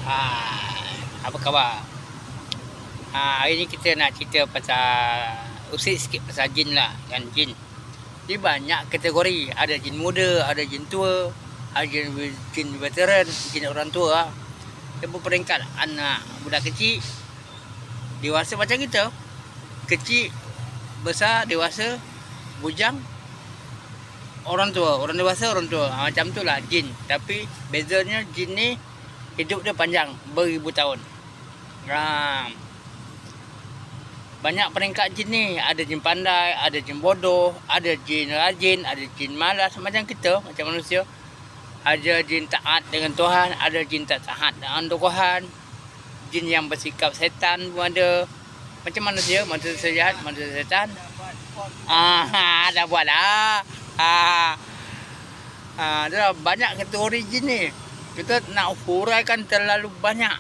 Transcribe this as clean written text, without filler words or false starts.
Apa khabar? Hari ni kita nak cerita pasal usik sikit pasal jin lah, kan jin. Dia banyak kategori, ada jin muda, ada jin tua, ada jin veteran, jin orang tua lah. Dia berperingkat anak, budak kecil, dewasa macam kita. Kecil, besar, dewasa, bujang, orang tua, orang dewasa, orang tua. Macam tu lah jin. Tapi bezanya jin ni hidup dia panjang, beribu tahun. Banyak peringkat jin ni. Ada jin pandai, ada jin bodoh, ada jin rajin, ada jin malas macam kita, macam manusia. Ada jin taat dengan Tuhan, ada jin tak taat dengan Tuhan. Jin yang bersikap setan pun ada. Macam manusia jahat, manusia setan. Dah buat lah. Dah banyak kategori jin ni. Kita nak huraikan terlalu banyak.